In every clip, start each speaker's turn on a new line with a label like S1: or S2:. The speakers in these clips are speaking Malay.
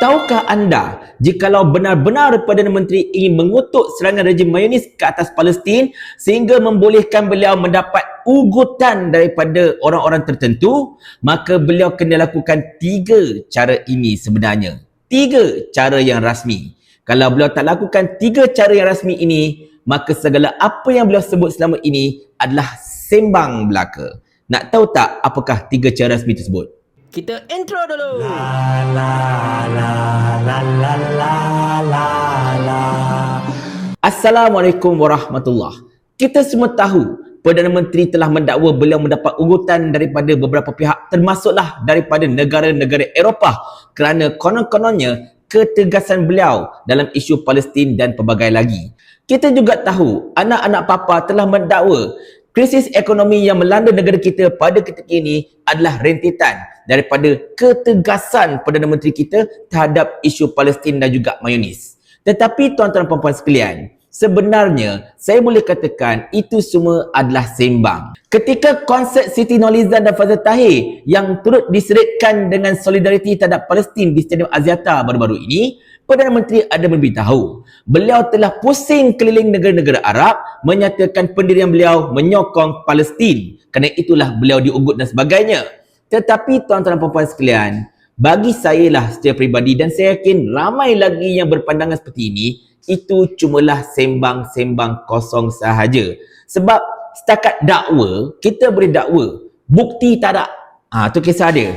S1: Tahukah anda, jikalau benar-benar Perdana Menteri ingin mengutuk serangan rejim Mayonis ke atas Palestin sehingga membolehkan beliau mendapat ugutan daripada orang-orang tertentu, maka beliau kena lakukan 3 cara ini sebenarnya. 3 cara yang rasmi. Kalau beliau tak lakukan 3 cara yang rasmi ini, maka segala apa yang beliau sebut selama ini adalah sembang belaka. Nak tahu tak apakah 3 cara rasmi tersebut? Kita intro dulu. Assalamualaikum warahmatullahi. Kita semua tahu Perdana Menteri telah mendakwa beliau mendapat ugutan daripada beberapa pihak, termasuklah daripada negara-negara Eropah kerana konon-kononnya ketegasan beliau dalam isu Palestin dan pelbagai lagi. Kita juga tahu anak-anak papa telah mendakwa krisis ekonomi yang melanda negara kita pada ketika ini adalah rentetan daripada ketegasan Perdana Menteri kita terhadap isu Palestin dan juga Mayonis. Tetapi tuan-tuan dan puan-puan sekalian, sebenarnya saya boleh katakan itu semua adalah sembang. Ketika konsert Siti Nurhalizan dan Fazal Tahir yang turut diseritkan dengan solidariti terhadap Palestin di Stadium Axiata baru-baru ini, Perdana Menteri ada memberitahu beliau telah pusing keliling negara-negara Arab menyatakan pendirian beliau menyokong Palestin. Kerana itulah beliau diugut dan sebagainya. Tetapi tuan-tuan dan puan-puan sekalian, bagi saya lah secara peribadi dan saya yakin ramai lagi yang berpandangan seperti ini, itu cumalah sembang-sembang kosong sahaja. Sebab setakat dakwa, kita boleh dakwa, bukti tak ada. Itu kisah dia.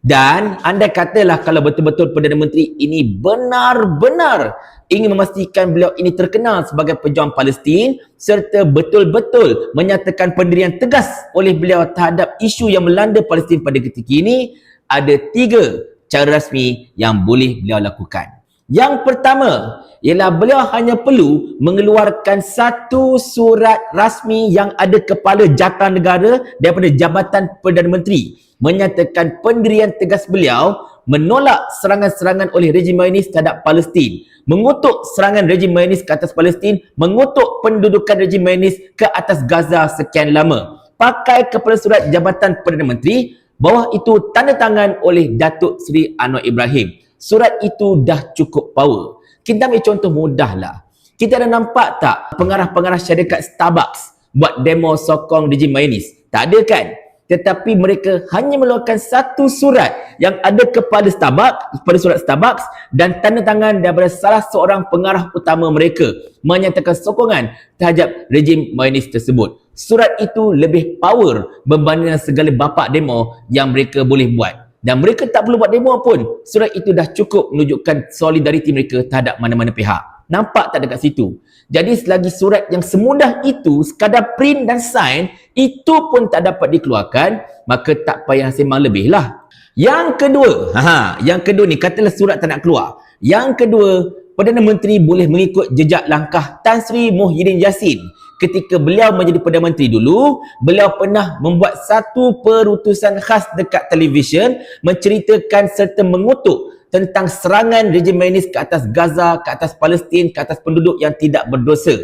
S1: Dan andai katalah kalau betul-betul Perdana Menteri ini benar-benar ingin memastikan beliau ini terkenal sebagai pejuang Palestin serta betul-betul menyatakan pendirian tegas oleh beliau terhadap isu yang melanda Palestin pada ketika ini, ada 3 cara rasmi yang boleh beliau lakukan. Yang pertama ialah beliau hanya perlu mengeluarkan satu surat rasmi yang ada kepala jatah negara daripada Jabatan Perdana Menteri menyatakan pendirian tegas beliau menolak serangan-serangan oleh rejim Mayonis terhadap Palestin, mengutuk serangan rejim Mayonis ke atas Palestin, mengutuk pendudukan rejim Mayonis ke atas Gaza sekian lama. Pakai kepala surat Jabatan Perdana Menteri, bawah itu tanda tangan oleh Datuk Seri Anwar Ibrahim. Surat itu dah cukup power. Kita ambil contoh mudah lah. Kita ada nampak tak pengarah-pengarah syarikat Starbucks buat demo sokong rejim Mayonis? Tak ada kan? Tetapi mereka hanya mengeluarkan satu surat yang ada kepada Starbucks, pada surat Starbucks dan tanda tangan daripada salah seorang pengarah utama mereka menyatakan sokongan terhadap rejim Mayonis tersebut. Surat itu lebih power berbanding segala bapak demo yang mereka boleh buat. Dan mereka tak perlu buat demo pun. Surat itu dah cukup menunjukkan solidariti mereka terhadap mana-mana pihak. Nampak tak dekat situ? Jadi selagi surat yang semudah itu sekadar print dan sign, itu pun tak dapat dikeluarkan, maka tak payah sembang lebih lah. Yang kedua, yang kedua ni katalah surat tak nak keluar. Yang kedua, Perdana Menteri boleh mengikut jejak langkah Tan Sri Muhyiddin Yassin. Ketika beliau menjadi Perdana Menteri dulu, beliau pernah membuat satu perutusan khas dekat televisyen menceritakan serta mengutuk tentang serangan rejim Mayonis ke atas Gaza, ke atas Palestin, ke atas penduduk yang tidak berdosa.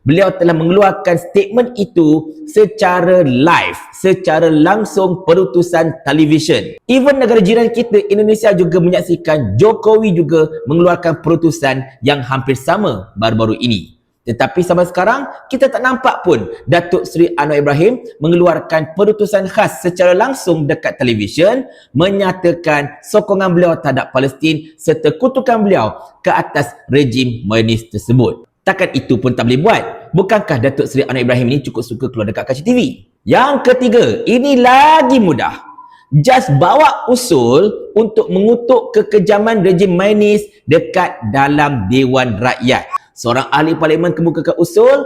S1: Beliau telah mengeluarkan statement itu secara live, secara langsung perutusan televisyen. Even negara jiran kita, Indonesia juga menyaksikan Jokowi juga mengeluarkan perutusan yang hampir sama baru-baru ini. Tetapi sampai sekarang, kita tak nampak pun Datuk Seri Anwar Ibrahim mengeluarkan perutusan khas secara langsung dekat televisyen menyatakan sokongan beliau terhadap Palestin serta kutukan beliau ke atas rejim Mayonis tersebut. Takkan itu pun tak boleh buat? Bukankah Datuk Seri Anwar Ibrahim ini cukup suka keluar dekat kaca TV? Yang ketiga, ini lagi mudah. Just bawa usul untuk mengutuk kekejaman rejim Mayonis dekat dalam Dewan Rakyat. Seorang ahli parlimen kemukakan usul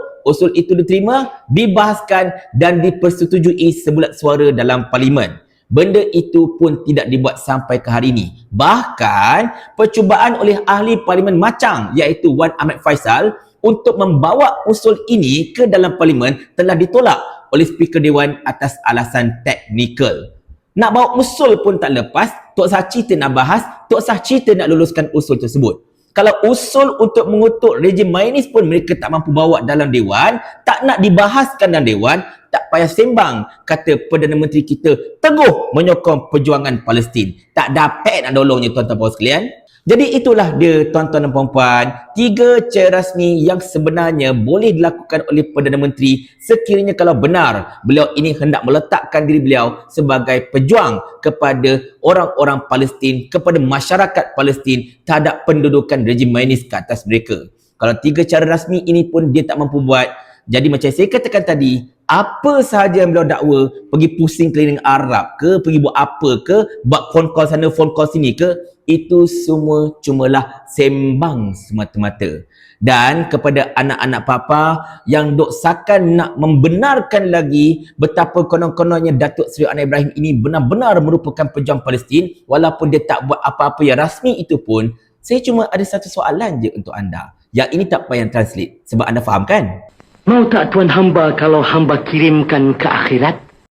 S1: itu diterima, dibahaskan dan dipersetujui sebulat suara dalam parlimen. Benda itu pun tidak dibuat sampai ke hari ini. Bahkan, percubaan oleh ahli parlimen macang iaitu Wan Ahmad Faisal untuk membawa usul ini ke dalam parlimen telah ditolak oleh Speaker Dewan atas alasan teknikal. Nak bawa usul pun tak lepas, Tok Sah cerita nak bahas, Tok Sah cerita nak luluskan usul tersebut. Kalau usul untuk mengutuk rejim Mayonis pun mereka tak mampu bawa dalam Dewan, tak nak dibahaskan dalam Dewan, tak payah sembang, kata Perdana Menteri kita teguh menyokong perjuangan Palestin. Tak dapat nak tolongnya tuan-tuan puan sekalian. Jadi itulah dia tuan-tuan dan puan-puan, 3 cara rasmi yang sebenarnya boleh dilakukan oleh Perdana Menteri sekiranya kalau benar beliau ini hendak meletakkan diri beliau sebagai pejuang kepada orang-orang Palestin, kepada masyarakat Palestin terhadap pendudukan rejim Zionis ke atas mereka. Kalau 3 cara rasmi ini pun dia tak mampu buat, jadi macam saya katakan tadi, apa sahaja yang beliau dakwa, pergi pusing keliling Arab ke, pergi buat apa ke, buat phone call sana, phone call sini ke, itu semua cumalah sembang semata-mata. Dan kepada anak-anak papa yang dok sakan nak membenarkan lagi betapa konon-kononnya Datuk Seri Anwar Ibrahim ini benar-benar merupakan pejuang Palestin, walaupun dia tak buat apa-apa yang rasmi itu pun, saya cuma ada satu soalan je untuk anda. Yang ini tak payah translate sebab anda faham kan?
S2: Mau tak tuan hamba kalau hamba kirimkan ke akhirat?